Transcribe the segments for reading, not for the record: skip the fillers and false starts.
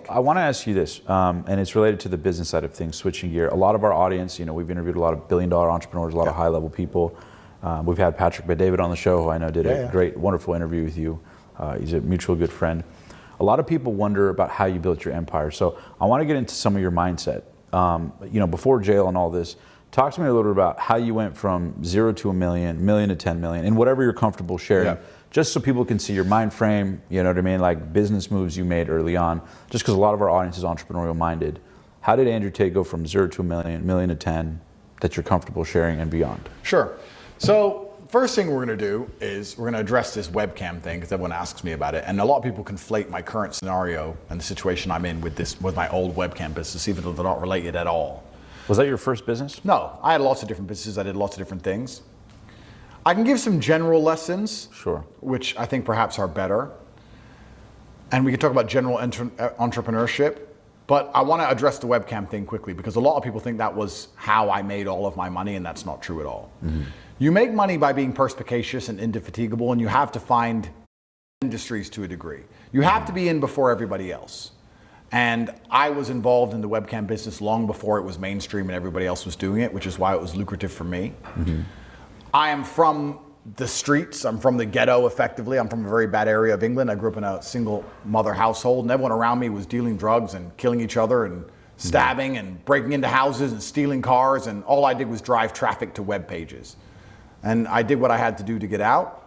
I want to ask you this, and it's related to the business side of things, switching gear. A lot of our audience, we've interviewed a lot of billion-dollar entrepreneurs, a lot of high-level people. We've had Patrick Bet-David on the show, who I know did a great, wonderful interview with you. He's a mutual good friend. A lot of people wonder about how you built your empire. So I want to get into some of your mindset. Before jail and all this, talk to me a little bit about how you went from 0 to $1 million, million to 10 million, and whatever you're comfortable sharing, just so people can see your mind frame, you know what I mean, like business moves you made early on, just because a lot of our audience is entrepreneurial minded. How did Andrew Tate go from 0 to $1 million, million to 10, that you're comfortable sharing and beyond? Sure. So first thing we're going to do is we're going to address this webcam thing, because everyone asks me about it, and a lot of people conflate my current scenario and the situation I'm in with my old webcam business, even though they're not related at all. Was that your first business? No, I had lots of different businesses. I did lots of different things. I can give some general lessons, sure, which I think perhaps are better, and we can talk about general entrepreneurship. But I want to address the webcam thing quickly, because a lot of people think that was how I made all of my money, and that's not true at all. Mm-hmm. You make money by being perspicacious and indefatigable, and you have to find industries to a degree. You have to be in before everybody else. And I was involved in the webcam business long before it was mainstream and everybody else was doing it, which is why it was lucrative for me. Mm-hmm. I am from the streets. I'm from the ghetto, effectively. I'm from a very bad area of England. I grew up in a single mother household, and everyone around me was dealing drugs and killing each other and stabbing and breaking into houses and stealing cars, and all I did was drive traffic to web pages. And I did what I had to do to get out.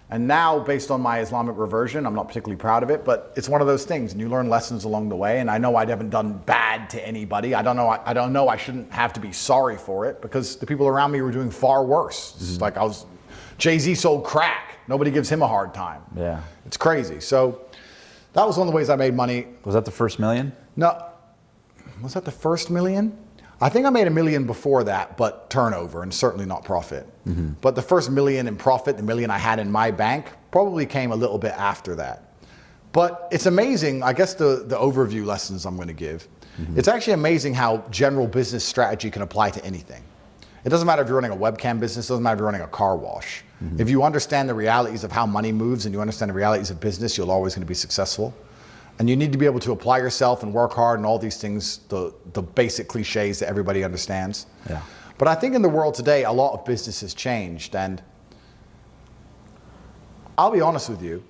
And now, based on my Islamic reversion, I'm not particularly proud of it, but it's one of those things, and you learn lessons along the way. And I know I haven't done bad to anybody. I don't know I shouldn't have to be sorry for it, because the people around me were doing far worse. Mm-hmm. It's like Jay-Z sold crack. Nobody gives him a hard time. Yeah. It's crazy. So that was one of the ways I made money. Was that the first million? No. Was that the first million? I think I made $1 million before that, but turnover, and certainly not profit. Mm-hmm. But the first $1 million in profit, the $1 million I had in my bank, probably came a little bit after that. But it's amazing, I guess the overview lessons I'm going to give. Mm-hmm. It's actually amazing how general business strategy can apply to anything. It doesn't matter if you're running a webcam business, it doesn't matter if you're running a car wash. Mm-hmm. If you understand the realities of how money moves and you understand the realities of business, you're always going to be successful. And you need to be able to apply yourself and work hard and all these things, the basic cliches that everybody understands. Yeah. But I think in the world today, a lot of business has changed. And I'll be honest with you,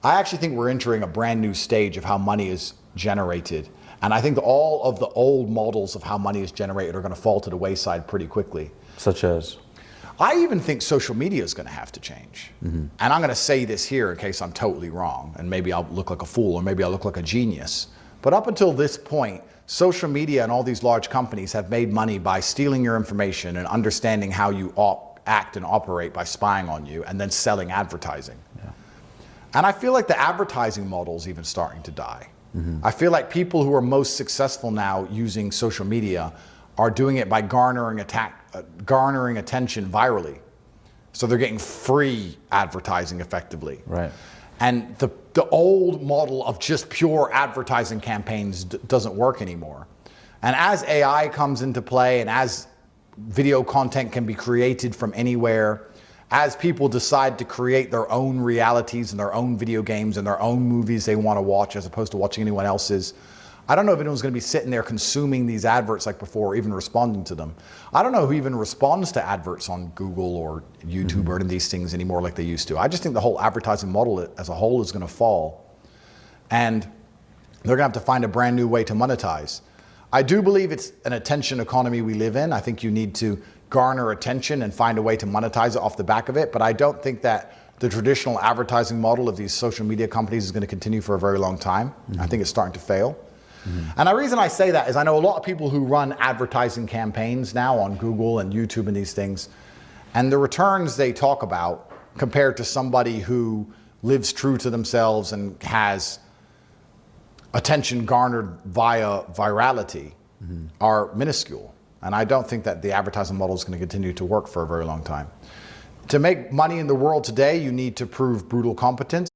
I actually think we're entering a brand new stage of how money is generated. And I think that all of the old models of how money is generated are going to fall to the wayside pretty quickly. Such as? I even think social media is going to have to change. Mm-hmm. And I'm going to say this here in case I'm totally wrong, and maybe I'll look like a fool, or maybe I'll look like a genius. But up until this point, social media and all these large companies have made money by stealing your information and understanding how you act and operate by spying on you, and then selling advertising. Yeah. And I feel like the advertising model is even starting to die. Mm-hmm. I feel like people who are most successful now using social media are doing it by garnering attention virally. So they're getting free advertising effectively. Right. And the old model of just pure advertising campaigns doesn't work anymore. And as AI comes into play, and as video content can be created from anywhere, as people decide to create their own realities and their own video games and their own movies they want to watch as opposed to watching anyone else's, I don't know if anyone's going to be sitting there consuming these adverts like before, or even responding to them. I don't know who even responds to adverts on Google or YouTube or any of these things anymore like they used to. I just think the whole advertising model as a whole is going to fall. And they're going to have to find a brand new way to monetize. I do believe it's an attention economy we live in. I think you need to garner attention and find a way to monetize it off the back of it. But I don't think that the traditional advertising model of these social media companies is going to continue for a very long time. Mm-hmm. I think it's starting to fail. Mm-hmm. And the reason I say that is I know a lot of people who run advertising campaigns now on Google and YouTube and these things, and the returns they talk about compared to somebody who lives true to themselves and has attention garnered via virality are minuscule. And I don't think that the advertising model is going to continue to work for a very long time. To make money in the world today, you need to prove brutal competence.